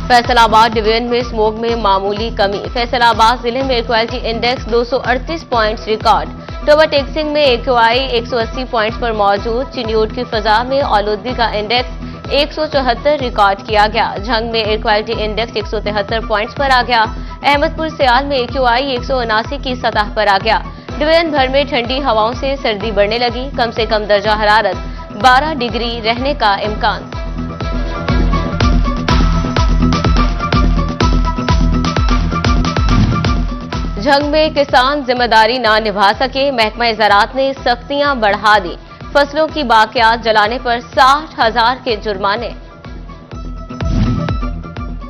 Faisalabad division में smoke में मामूली कमी। फैसलाबाद जिले में quality index 238 points record. Toba टेक्सिंग में एक्यूआई 180 पॉइंट्स पर मौजूद। चिन्यूट की फजा में आलूदगी का इंडेक्स 174 रिकॉर्ड किया गया। झंग में एयर क्वालिटी इंडेक्स 173 पॉइंट्स पर आ गया। अहमदपुर सियाल में एक्यूआई 179 की सतह पर आ गया। डिवीजन भर में ठंडी हवाओं से सर्दी बढ़ने लगी। कम से कम दर्जा हरारत 12 डिग्री रहने का इम्कान। झंग में किसान जिम्मेदारी ना निभा सके। महकमा ज़राअत ने सख्तियां बढ़ा दी। फसलों की बाकियात जलाने पर 60,000 के जुर्माने।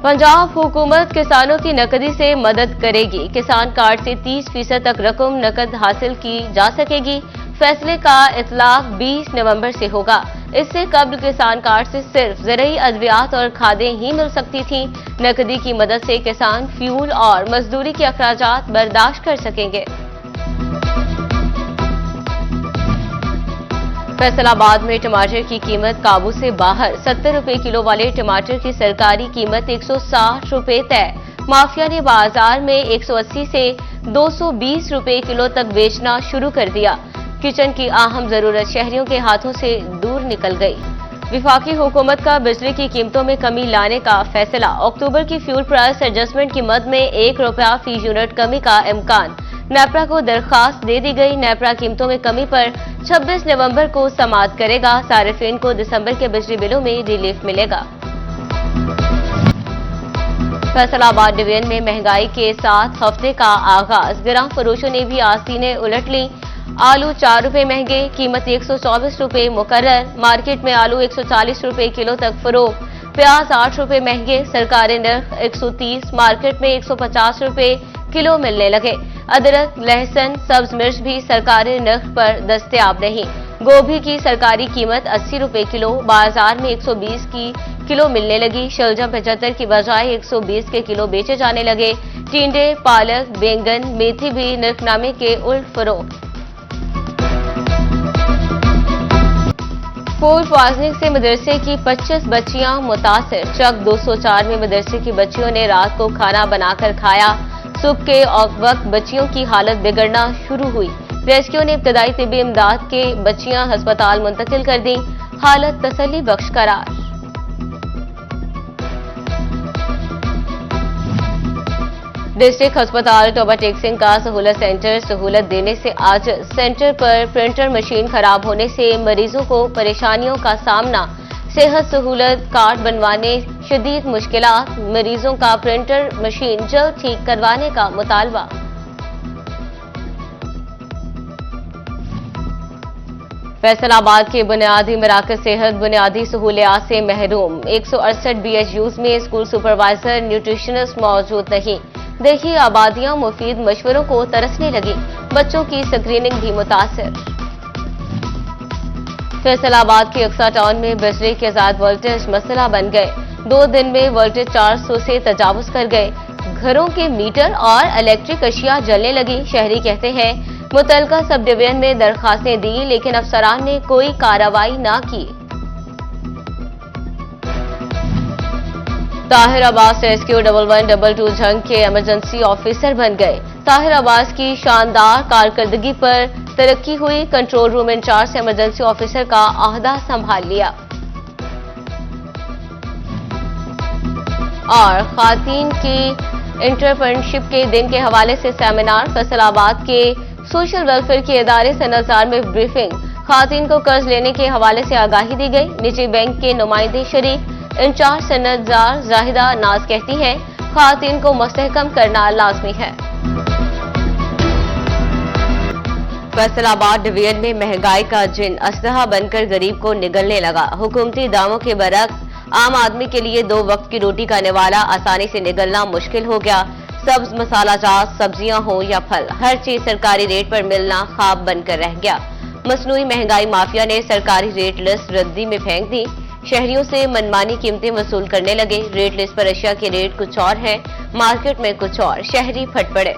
पंजाब हुकूमत किसानों की नकदी से मदद करेगी। किसान कार्ड से 30% तक रकम नकद हासिल की जा सकेगी। फैसले का इतलाक 20 नवंबर से होगा। इससे कबल किसान कार्ड से सिर्फ ज़रूरी अद्वियात और खादें ही मिल सकती थीं। नकदी की मदद से किसान फ्यूल और मजदूरी के अखराजात बर्दाश्त कर सकेंगे। फैसलाबाद में टमाटर की कीमत काबू से बाहर। 70 रुपए किलो वाले टमाटर की सरकारी कीमत 160 रुपए तय। माफिया ने बाजार में 180 से 220 रुपए किलो तक बेचना शुरू कर दिया। किचन की अहम जरूरत शहरियों के हाथों से दूर निकल गई। विफाकी हुकूमत का बिजली की कीमतों में कमी लाने का फैसला। अक्टूबर की फ्यूल प्राइस एडजस्टमेंट की मद में 1 रुपया फी यूनिट कमी का इम्कान। नेपरा को दरखास्त दे दी गई। नेपरा कीमतों में कमी पर 26 नवंबर को समाअत करेगा। सारिफिन को दिसंबर के बिजली बिलों में रिलीफ मिलेगा। फैसलाबाद डिवीजन में महंगाई के साथ हफ्ते का आगाज। गिराम फरोशों ने भी आस्तीनें उलट ली। आलू 4 रुपए महंगे, कीमत 124 रुपए मुकर्रर। मार्केट में आलू 140 रुपए किलो तक फरोख्त। प्याज 8 रुपए महंगे, सरकारी नर्ख 130, मार्केट में 150 रुपए किलो मिलने लगे। अदरक, लहसुन, सब्ज मिर्च भी सरकारी नर्ख पर दस्तयाब नहीं। गोभी की सरकारी कीमत 80 रुपए किलो, बाजार में 120 की किलो मिलने लगी। शलजम 75 की बजाय 120 के किलो बेचे जाने लगे। टिंडे, पालक, बैंगन, मेथी भी नर्खनामे के उल्ट फरोख्त। फूड पॉइजनिंग से मदरसे की 25 बच्चियां मुतासिर। चक 204 में मदरसे की बच्चियों ने रात को खाना बनाकर खाया। सुबह के वक्त बच्चियों की हालत बिगड़ना शुरू हुई। रेस्क्यू ने इब्तदाई तिब्बी इमदाद के बच्चियां अस्पताल मुंतकिल कर दी। हालत तसल्ली बख्श करार। डिस्ट्रिक्ट अस्पताल टोबा टेक्सिंग का सहूलत सेंटर सहूलत देने से आज सेंटर पर प्रिंटर मशीन खराब होने से मरीजों को परेशानियों का सामना। सेहत सहूलत कार्ड बनवाने शदीद मुश्किलात। मरीजों का प्रिंटर मशीन जल्द ठीक करवाने का मुतालबा। फैसलाबाद के बुनियादी मराकज सेहत बुनियादी सहूलियात से महरूम। 168 BHUs में स्कूल सुपरवाइजर न्यूट्रिशनिस्ट मौजूद नहीं। देखिए आबादियां मुफीद मशवरों को तरसने लगी। बच्चों की स्क्रीनिंग भी मुतासिर। फैसलाबाद के अक्सा टाउन में बिजली के ज़ायद वोल्टेज मसला बन गए। 2 दिन में वोल्टेज 400 से तजावुज कर गए। घरों के मीटर और इलेक्ट्रिक अशिया जलने लगी। शहरी कहते हैं मुतलका सब डिवीजन में दरखास्तें दी लेकिन अफसरान ने कोई कार्रवाई ना की। ताहिर अब्बास रेस्क्यू 1122 झंग के इमरजेंसी ऑफिसर बन गए। ताहिर अब्बास की शानदार कारकर्दगी पर तरक्की हुई। कंट्रोल रूम इंचार्ज से इमरजेंसी ऑफिसर का अहदा संभाल लिया। और खातीन की इंटरप्रेन्योरशिप के दिन के हवाले से सेमिनार। फैसलाबाद के सोशल वेलफेयर के इदारे सनतजार में ब्रीफिंग। खातीन को कर्ज लेने के हवाले से आगाही दी गई। निजी बैंक के नुमाइंदे शरीक। इंचार्ज सनतजार जाहिदा नाज कहती हैं खातीन को मुस्तहकम करना लाजमी है। फैसलाबाद डिवीजन में महंगाई का जिन असलहा बनकर गरीब को निगलने लगा। हुकूमती दामों के बरक्स आम आदमी के लिए 2 वक्त की रोटी का निवाला आसानी से निगलना मुश्किल हो गया। सब्ज मसालाजात सब्जियां हो या फल, हर चीज सरकारी रेट पर मिलना ख्वाब बनकर रह गया। मसनूई महंगाई माफिया ने सरकारी रेट लिस्ट रद्दी में फेंक दी। शहरियों से मनमानी कीमतें वसूल करने लगे। रेट लिस्ट पर अशिया के रेट कुछ और हैं, मार्केट में कुछ और। शहरी फट पड़े।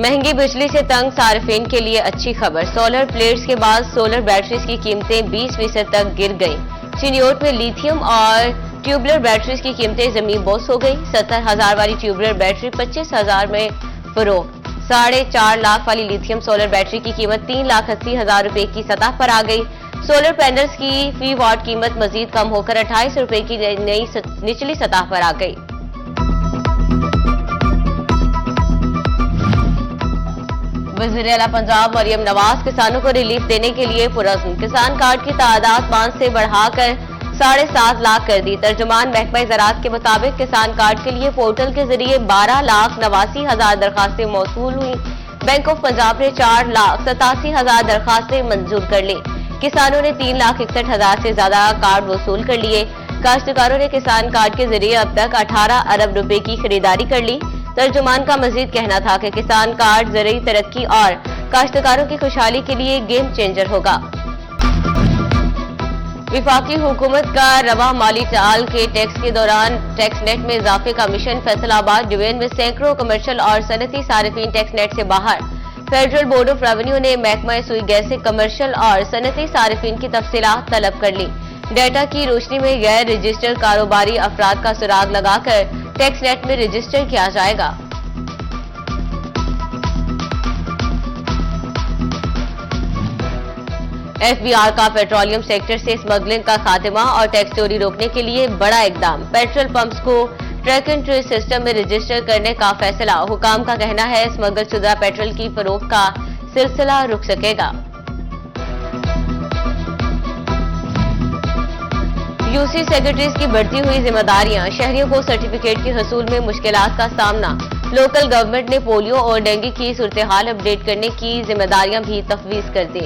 महंगी बिजली से तंग सार्फिन के लिए अच्छी खबर। सोलर प्लेट्स के बाद सोलर बैटरीज की कीमतें 20% तक गिर गईं। चिन्योट में लिथियम और ट्यूबुलर बैटरीज की कीमतें जमीन बोस हो गई। 70,000 वाली ट्यूबुलर बैटरी 25,000 में फरोख्त। 4.5 लाख वाली लिथियम सोलर बैटरी की कीमत 3,80,000 रुपए की सतह पर आ गई। सोलर पैनल्स की फी वाट कीमत मजीद कम होकर 28 रुपए की नई निचली सतह पर आ गई। वज़ीर आला पंजाब मरियम नवाज किसानों को रिलीफ देने के लिए पुरज़्म। किसान कार्ड की तादाद 5 से बढ़ाकर 7.5 लाख कर दी। तर्जुमान महकमा ज़राअत के मुताबिक किसान कार्ड के लिए पोर्टल के जरिए 12,89,000 दरखास्तें मौसूल हुई। बैंक ऑफ पंजाब ने 4,87,000 दरखास्तें मंजूर कर ली। किसानों ने 3,61,000 से ज्यादा कार्ड वसूल कर लिए। काश्तकारों ने किसान कार्ड के जरिए अब तक 18 अरब रुपए की खरीदारी कर ली। तर्जुमान का मजीद कहना था कि किसान कार्ड ज़रूरी तरक्की और काश्तकारों की खुशहाली के लिए गेम चेंजर होगा। विफाकी हुकूमत का रवा माली साल के टैक्स के दौरान टैक्स नेट में इजाफे का मिशन। फैसलाबाद डिवीजन में सैकड़ों कमर्शियल और सनती सारिफीन टैक्स नेट से बाहर। फेडरल बोर्ड ऑफ रेवेन्यू ने महकमा सुई गैस से कमर्शियल और सनती सारिफीन की तफसीलात तलब कर ली। डेटा की रोशनी में गैर रजिस्टर्ड कारोबारी अफराद का सुराग लगाकर टैक्स नेट में रजिस्टर किया जाएगा। एफबीआर का पेट्रोलियम सेक्टर से स्मगलिंग का खात्मा और टैक्स चोरी रोकने के लिए बड़ा इकदाम। पेट्रोल पंप्स को ट्रैक एंड ट्रेस सिस्टम में रजिस्टर करने का फैसला। हुकाम का कहना है स्मगल शुदा पेट्रोल की फरोख्त का सिलसिला रुक सकेगा। यूसी सेक्रेटरीज की बढ़ती हुई जिम्मेदारियां। शहरियों को सर्टिफिकेट के हसूल में मुश्किलात का सामना। लोकल गवर्नमेंट ने पोलियो और डेंगू की सूरत हाल अपडेट करने की जिम्मेदारियां भी तफवीज कर दी।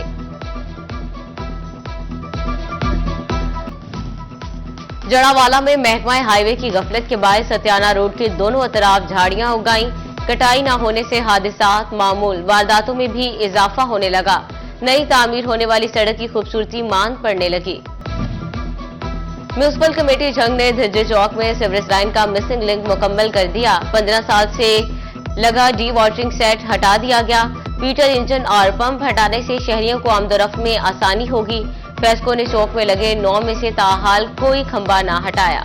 जड़ावाला में महकमा हाईवे की गफलत के बाद सत्याना रोड के दोनों तरफ झाड़ियां उगाई। कटाई न होने से हादसात मामूल। वारदातों में भी इजाफा होने लगा। नई तामीर होने वाली सड़क की खूबसूरती मांद पड़ने लगी। म्यूनिसिपल कमेटी झंग ने झज्जर चौक में सीवरेज लाइन का मिसिंग लिंक मुकम्मल कर दिया। 15 साल से लगा डी वाटरिंग सेट हटा दिया गया। पीटर इंजन और पंप हटाने से शहरियों को आमदोरफ्त में आसानी होगी। फेस्को ने चौक में लगे 9 में से ताहाल कोई खंबा ना हटाया।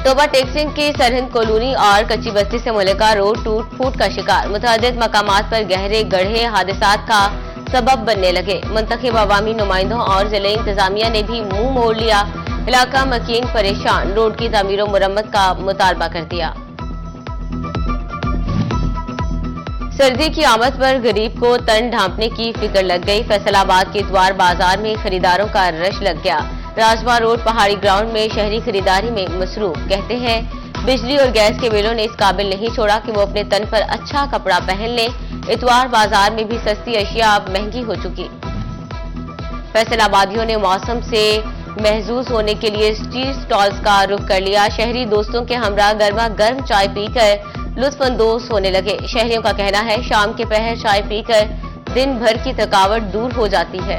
तोबा टेक्सिंग की सरहिंद कॉलोनी और कच्ची बस्ती से मुल्का रोड टूट फूट का शिकार। मुतअद्दिद मकामात पर गहरे गड्ढे हादसात का सबब बनने लगे। मुंतखब अवामी नुमाइंदों और जिले इंतजामिया ने भी मुंह मोड़ लिया। इलाका मकीन परेशान। रोड की तामीर और मुरम्मत का मुतालबा कर दिया। सर्दी की आमद पर गरीब को तन ढांपने की फिक्र लग गई। फैसलाबाद के इतवार बाजार में खरीदारों का रश लग गया। राजवा रोड पहाड़ी ग्राउंड में शहरी खरीदारी में मसरूफ। कहते हैं बिजली और गैस के बिलों ने इस काबिल नहीं छोड़ा कि वो अपने तन पर अच्छा कपड़ा पहन लें। इतवार बाजार में भी सस्ती अशिया अब महंगी हो चुकी। फैसलाबादियों ने मौसम से महजूज होने के लिए स्ट्रीट स्टॉल्स का रुख कर लिया। शहरी दोस्तों के हमरा गर्मा गर्म चाय पीकर लुत्फानंदोज होने लगे। शहरियों का कहना है शाम के पहर चाय पीकर दिन भर की थकावट दूर हो जाती है।